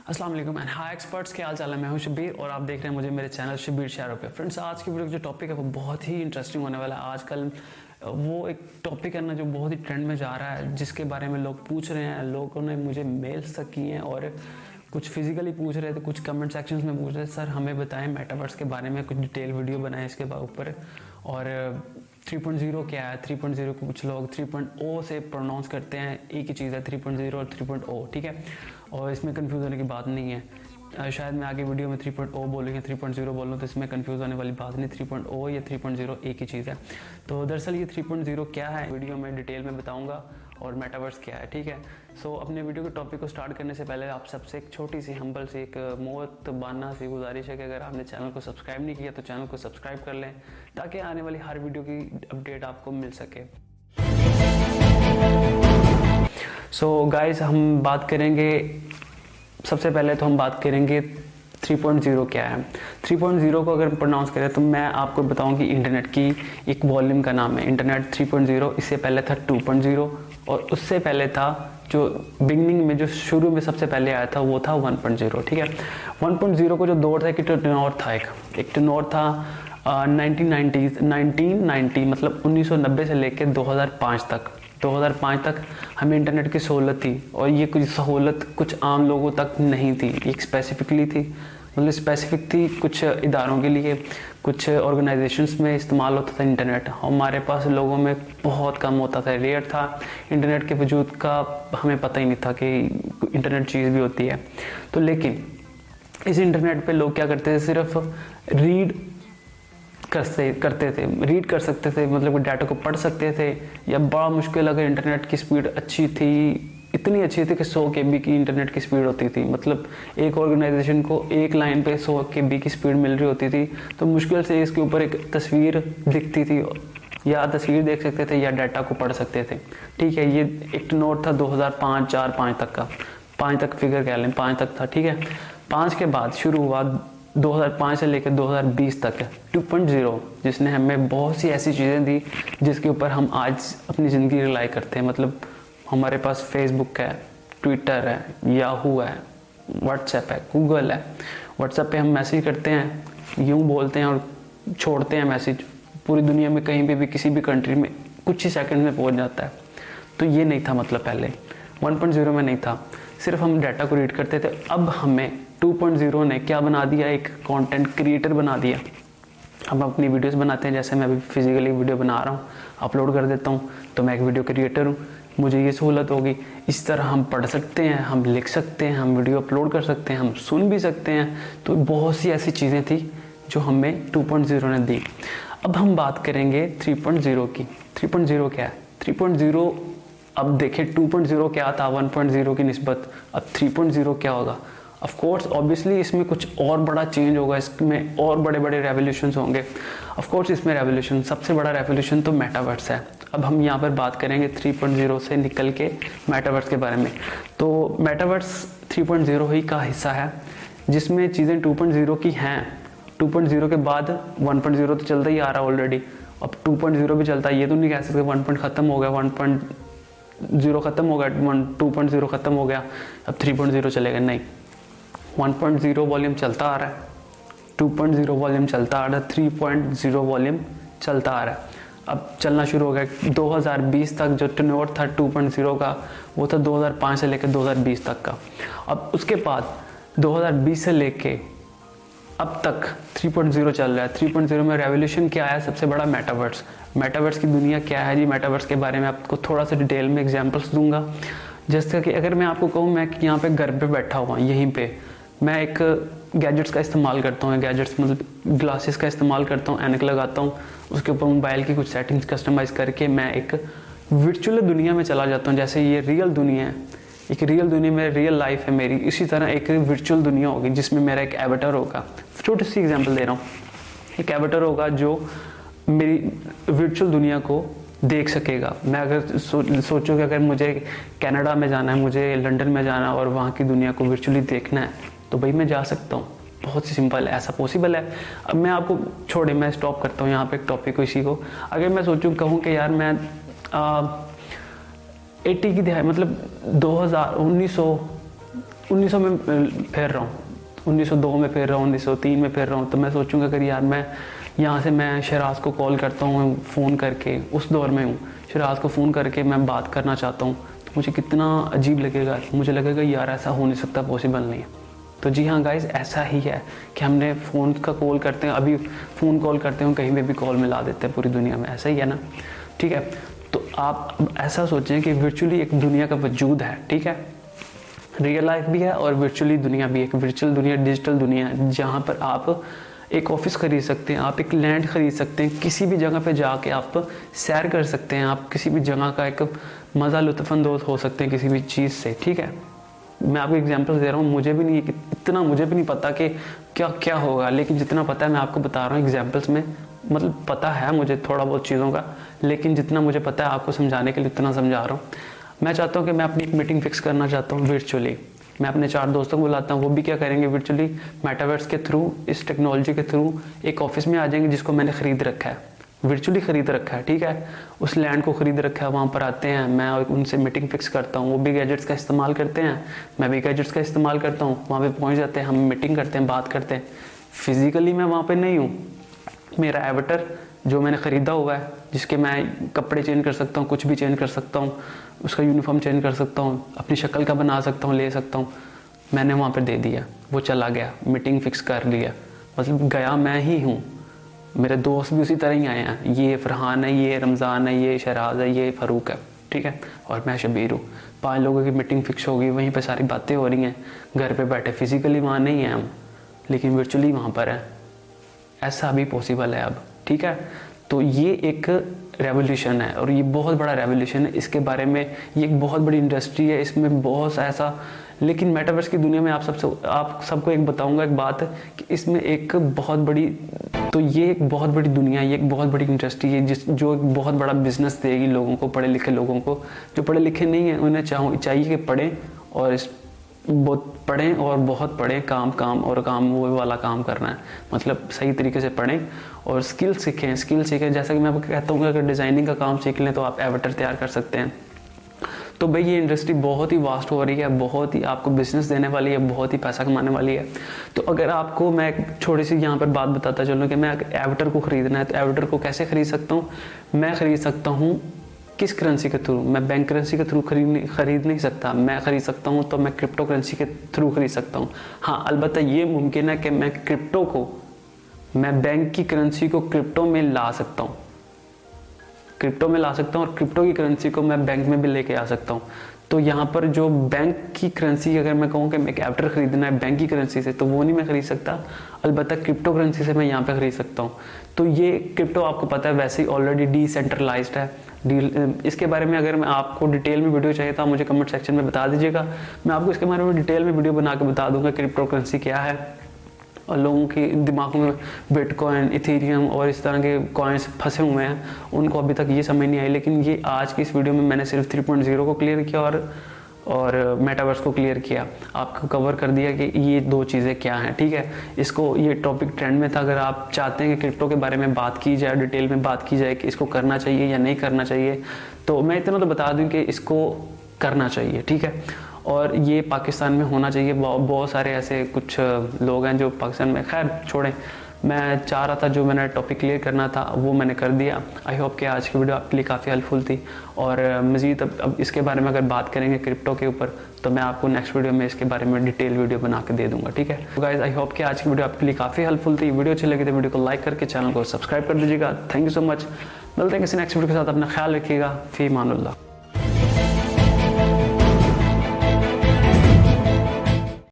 अस्सलाम वालेकुम and hi experts, क्या हाल चाल है। मैं हूं शब्बीर और आप देख रहे हैं मुझे मेरे चैनल शब्बीर शेयर पे। फ्रेंड्स, आज की वीडियो का जो टॉपिक है वो बहुत ही इंटरेस्टिंग होने वाला है। आजकल वो एक टॉपिक है ना जो बहुत ही ट्रेंड में जा रहा है, जिसके बारे में लोग पूछ रहे हैं। लोगों ने मुझे मेल्स तक किए हैं और कुछ फिजिकली पूछ रहे थे, कुछ कमेंट सेक्शंस में पूछ रहे थे, सर हमें बताएं मेटावर्स के बारे में, कुछ डिटेल वीडियो बनाएं इसके ऊपर। और 3.0 क्या है, 3.0 को कुछ लोग 3.0 से प्रोनाउंस करते हैं, एक ही चीज़ है 3.0 और 3.0, ठीक है। और इसमें कंफ्यूज होने की बात नहीं है। शायद मैं आगे वीडियो में 3.0 बोलूँ या 3.0 बोलूँ तो इसमें कंफ्यूज होने वाली बात नहीं। 3.0 या 3.0 एक ही चीज़ है। तो दरअसल ये 3.0 क्या है वीडियो में डिटेल में बताऊँगा, और मेटावर्स क्या है, ठीक है। सो अपने वीडियो के टॉपिक को स्टार्ट करने से पहले आप सबसे एक छोटी सी हम्बल सी एक मोहत बाना सी गुजारिश है कि अगर आपने चैनल को सब्सक्राइब नहीं किया तो चैनल को सब्सक्राइब कर लें, ताकि आने वाली हर वीडियो की अपडेट आपको मिल सके। सो गाइस, हम बात करेंगे, सबसे पहले तो हम बात करेंगे 3.0 क्या है। 3.0 को अगर प्रोनाउंस करें तो मैं आपको बताऊं कि इंटरनेट की एक वॉल्यूम का नाम है इंटरनेट 3.0। इससे पहले था 2.0 और उससे पहले था जो बिगनिंग में, जो शुरू में सबसे पहले आया था वो था 1.0, ठीक है। 1.0 को जो दौर था कि टेनोर था, एक टेनोर था 1990 मतलब 1990 से लेकर 2005 तक। 2005 तक हमें इंटरनेट की सहूलत थी, और ये कुछ सहूलत कुछ आम लोगों तक नहीं थी, एक स्पेसिफिकली थी, मतलब स्पेसिफिक थी कुछ इदारों के लिए, कुछ ऑर्गेनाइजेशंस में इस्तेमाल होता था इंटरनेट। हमारे पास लोगों में बहुत कम होता था, रेयर था। इंटरनेट के वजूद का हमें पता ही नहीं था कि इंटरनेट चीज़ भी होती है। तो लेकिन इस इंटरनेट पे लोग क्या करते थे, सिर्फ रीड करते थे, रीड कर सकते थे, मतलब डाटा को पढ़ सकते थे, या बड़ा मुश्किल अगर इंटरनेट की स्पीड अच्छी थी, इतनी अच्छी थी कि 100 KB की इंटरनेट की स्पीड होती थी, मतलब एक ऑर्गेनाइजेशन को एक लाइन पे 100 KB की स्पीड मिल रही होती थी, तो मुश्किल से इसके ऊपर एक तस्वीर दिखती थी, या तस्वीर देख सकते थे या डाटा को पढ़ सकते थे, ठीक है। ये एक नोट था 2005, 4, 5 तक का, 5 तक फिगर कह लें, 5 तक था, ठीक है। 5 के बाद शुरू हुआ 2005 से लेकर 2020 तक 2.0, जिसने हमें बहुत सी ऐसी चीज़ें दी जिसके ऊपर हम आज अपनी ज़िंदगी रिलाई करते हैं। मतलब हमारे पास फेसबुक है, ट्विटर है, याहू है, व्हाट्सएप है, गूगल है। व्हाट्सएप पे हम मैसेज करते हैं, यूँ बोलते हैं और छोड़ते हैं मैसेज, पूरी दुनिया में कहीं भी किसी भी कंट्री में कुछ ही सेकंड में पहुंच जाता है। तो ये नहीं था, मतलब पहले 1.0 में नहीं था, सिर्फ हम डाटा को रीड करते थे। अब हमें 2.0 ने क्या बना दिया, एक कंटेंट क्रिएटर बना दिया। हम अपनी वीडियोस बनाते हैं, जैसे मैं अभी फिजिकली वीडियो बना रहा हूँ, अपलोड कर देता हूँ, तो मैं एक वीडियो क्रिएटर हूँ, मुझे ये सहूलत होगी। इस तरह हम पढ़ सकते हैं, हम लिख सकते हैं, हम वीडियो अपलोड कर सकते हैं, हम सुन भी सकते हैं। तो बहुत सी ऐसी चीज़ें थी जो हमें 2.0 ने दी। अब हम बात करेंगे 3.0 की। 3.0 क्या है, 3.0 अब देखें 2.0 क्या था 1.0 की निस्बत, अब 3.0 क्या होगा। ऑफ कोर्स ऑब्वियसली इसमें कुछ और बड़ा चेंज होगा, इसमें और बड़े बड़े रेवोल्यूशंस होंगे। ऑफ कोर्स इसमें रेवोल्यूशन, सबसे बड़ा रेवोल्यूशन तो मेटावर्स है। अब हम यहाँ पर बात करेंगे 3.0 से निकल के मेटावर्स के बारे में। तो मेटावर्स 3.0 ही का हिस्सा है, जिसमें चीज़ें 2.0 की हैं। 2.0 के बाद 1.0 तो चलता ही आ रहा है ऑलरेडी, अब 2.0 भी चलता है। ये तो नहीं कह सकते 1 खत्म हो गया, 1.0 खत्म हो गया, 2.0 खत्म हो गया, अब 3.0 चलेगा, नहीं। 1.0 वॉल्यूम चलता आ रहा है, 2.0 वॉल्यूम चलता आ रहा है, 3.0 वॉल्यूम चलता आ रहा है। अब चलना शुरू हो गया। 2020 तक जो टेन्योर था 2.0 का, वो था 2005 से लेकर 2020 तक का। अब उसके बाद 2020 से लेके अब तक 3.0 चल रहा है। 3.0 में रेवोल्यूशन क्या है, सबसे बड़ा मेटावर्स। मेटावर्स की दुनिया क्या है जी, मेटावर्स के बारे में आपको थोड़ा सा डिटेल में एग्जांपल्स दूंगा। जैसे कि अगर मैं आपको कहूँ, मैं यहाँ पे घर पे बैठा हुआ, यहीं पे मैं एक गैजेट्स का इस्तेमाल करता हूँ, गैजेट्स मतलब ग्लासेस का इस्तेमाल करता हूँ, ऐनक लगाता हूँ, उसके ऊपर मोबाइल की कुछ सेटिंग्स कस्टमाइज़ करके मैं एक वर्चुअल दुनिया में चला जाता हूँ। जैसे ये रियल दुनिया है, एक रियल दुनिया में रियल लाइफ है मेरी, इसी तरह एक वर्चुअल दुनिया होगी जिसमें मेरा एक एवेटर होगा। छोटी सी एग्जांपल दे रहा हूँ, एक एवेटर होगा जो मेरी वर्चुअल दुनिया को देख सकेगा। मैं अगर सोचूं कि अगर मुझे कनाडा में जाना है, मुझे लंदन में जाना है और वहाँ की दुनिया को वर्चुअली देखना है, तो भाई मैं जा सकता हूँ, बहुत ही सिंपल है, ऐसा पॉसिबल है। अब मैं आपको छोड़े, मैं स्टॉप करता हूँ यहाँ पे एक टॉपिक को, इसी को। अगर मैं सोचूं कहूँ कि यार मैं 80 की दहाई मतलब 2000 1900 1900 में फिर रहा हूँ, 1902 में फिर रहा हूँ, 1903 में फिर रहा हूँ, तो मैं सोचूंगा अगर यार मैं यहाँ से मैं शराज को कॉल करता हूँ फ़ोन करके, उस दौर में हूँ, शराज को फ़ोन करके मैं बात करना चाहता हूँ, तो मुझे कितना अजीब लगेगा, मुझे लगेगा यार ऐसा हो नहीं सकता, पॉसिबल नहीं है। तो जी हाँ गाइस, ऐसा ही है कि हमने फ़ोन का कॉल करते हैं, अभी फ़ोन कॉल करते हैं, कहीं पे भी कॉल मिला देते हैं पूरी दुनिया में, ऐसा ही है ना, ठीक है। तो आप ऐसा सोचें कि वर्चुअली एक दुनिया का वजूद है, ठीक है, रियल लाइफ भी है और वर्चुअली दुनिया भी है, एक वर्चुअल दुनिया, डिजिटल दुनिया है, जहाँ पर आप एक ऑफिस खरीद सकते हैं, आप एक लैंड खरीद सकते हैं, किसी भी जगह पे जाके आप सैर कर सकते हैं, आप किसी भी जगह का एक मज़ा लुत्फ़अंदोज़ हो सकते हैं किसी भी चीज़ से, ठीक है। मैं आपको एग्जांपल दे रहा हूँ, मुझे भी नहीं पता कि क्या क्या होगा, लेकिन जितना पता है मैं आपको बता रहा हूँ एग्जांपल्स में, मतलब पता है मुझे थोड़ा बहुत चीज़ों का, लेकिन जितना मुझे पता है आपको समझाने के लिए उतना समझा रहा हूँ। मैं चाहता हूँ कि मैं अपनी एक मीटिंग फिक्स करना चाहता हूँ वर्चुअली, मैं अपने 4 दोस्तों को बुलाता हूँ, वो भी क्या करेंगे वर्चुअली मेटावर्स के थ्रू, इस टेक्नोलॉजी के थ्रू एक ऑफिस में आ जाएंगे जिसको मैंने ख़रीद रखा है, वर्चुअली ख़रीद रखा है, ठीक है, उस लैंड को ख़रीद रखा है, वहाँ पर आते हैं, मैं उनसे मीटिंग फिक्स करता हूँ, वो भी गैजेट्स का इस्तेमाल करते हैं, मैं भी गैजेट्स का इस्तेमाल करता हूँ, वहाँ पे पहुँच जाते हैं, हम मीटिंग करते हैं, बात करते हैं। फिज़िकली मैं वहाँ पे नहीं हूँ, मेरा एवटर जो मैंने ख़रीदा हुआ है, जिसके मैं कपड़े चेंज कर सकता हूँ, कुछ भी चेंज कर सकता हूँ, उसका यूनिफॉर्म चेंज कर सकता हूँ, अपनी शक्ल का बना सकता हूँ, ले सकता हूँ, मैंने वहाँ पर दे दिया, वो चला गया, मीटिंग फिक्स कर लिया, मतलब गया मैं ही हूँ, मेरे दोस्त भी उसी तरह ही आए हैं, ये फरहान है, ये रमज़ान है, ये शराज है, ये फ़ारूक है, ठीक है, और मैं शबीर हूँ। 5 लोगों की मीटिंग फिक्स होगी, वहीं पे सारी बातें हो रही हैं, घर पे बैठे, फिज़िकली वहाँ नहीं हैं हम, लेकिन वर्चुअली वहाँ पर है, ऐसा भी पॉसिबल है अब, ठीक है। तो ये एक रेवोल्यूशन है और ये बहुत बड़ा रेवोल्यूशन है, इसके बारे में ये एक बहुत बड़ी इंडस्ट्री है, इसमें बहुत ऐसा, लेकिन मेटावर्स की दुनिया में आप सबको एक बताऊंगा एक बात कि इसमें एक बहुत बड़ी, तो ये एक बहुत बड़ी दुनिया, ये एक बहुत बड़ी इंडस्ट्री है जो एक बहुत बड़ा बिजनेस देगी लोगों को, पढ़े लिखे लोगों को। जो पढ़े लिखे नहीं हैं उन्हें चाहिए कि पढ़ें और बहुत पढ़ें, काम वो वाला काम करना है, मतलब सही तरीके से पढ़ें और स्किल सीखें। जैसा कि मैं आपको कहता हूँ कि अगर डिज़ाइनिंग का काम सीख लें तो आप एवटर तैयार कर सकते हैं। तो भाई ये इंडस्ट्री बहुत ही वास्ट हो रही है, बहुत ही आपको बिजनेस देने वाली है, बहुत ही पैसा कमाने वाली है। तो अगर आपको मैं छोटी सी यहाँ पर बात बताता चलूँ कि मैं एवटर को ख़रीदना है तो एवटर को कैसे ख़रीद सकता हूँ, मैं ख़रीद सकता हूँ किस करेंसी के थ्रू, मैं बैंक करेंसी के थ्रू खरीद नहीं सकता, मैं ख़रीद सकता हूँ तो मैं क्रिप्टो करेंसी के थ्रू खरीद सकता हूँ। हाँ, अलबत्ता ये मुमकिन है कि मैं बैंक की करेंसी को क्रिप्टो में ला सकता हूँ, और क्रिप्टो की करेंसी को मैं बैंक में भी लेके आ सकता हूँ। तो यहाँ पर जो बैंक की करेंसी, अगर मैं कहूँ कि मैं एक एवटर खरीदना है बैंक की करेंसी से, तो वो नहीं मैं खरीद सकता, अलबत्ता क्रिप्टो करेंसी से मैं यहाँ पे खरीद सकता हूँ। तो ये क्रिप्टो आपको पता है वैसे ही ऑलरेडी डिसेंट्रलाइज्ड है। इसके बारे में अगर मैं आपको डिटेल में वीडियो चाहिए तो आप मुझे कमेंट सेक्शन में बता दीजिएगा, मैं आपको इसके बारे में डिटेल में वीडियो बना के बता दूंगा क्रिप्टो करेंसी क्या है। और लोगों के दिमागों में बिटकॉइन, इथेरियम और इस तरह के कॉइन्स फंसे हुए हैं, उनको अभी तक ये समझ नहीं आई। लेकिन ये आज की इस वीडियो में मैंने सिर्फ 3.0 को क्लियर किया और मेटावर्स को क्लियर किया, आपको कवर कर दिया कि ये 2 चीज़ें क्या हैं, ठीक है। इसको, ये टॉपिक ट्रेंड में था, अगर आप चाहते हैं कि क्रिप्टो के बारे में बात की जाए, डिटेल में बात की जाए कि इसको करना चाहिए या नहीं करना चाहिए, तो मैं इतना तो बता दूं कि इसको करना चाहिए, ठीक है। और ये पाकिस्तान में होना चाहिए। बहुत सारे ऐसे कुछ लोग हैं जो पाकिस्तान में, खैर छोड़ें, मैं चाह रहा था जो मैंने टॉपिक क्लियर करना था वो मैंने कर दिया। आई होप कि आज की वीडियो आपके लिए काफ़ी हेल्पफुल थी और मज़ीद अब इसके बारे में अगर बात करेंगे क्रिप्टो के ऊपर तो मैं आपको नेक्स्ट वीडियो में इसके बारे में डिटेल वीडियो बना के दे दूंगा, ठीक है। तो गाइस, आई होप कि आज की वीडियो आपके लिए काफ़ी हेल्पफुल थी। वीडियो अच्छी लगी तो वीडियो को लाइक करके चैनल को सब्सक्राइब कर दीजिएगा। Thank you so much. मिलते हैं किसी नेक्स्ट वीडियो के साथ, अपना ख्याल रखिएगा। फ़ी अमानुल्लाह।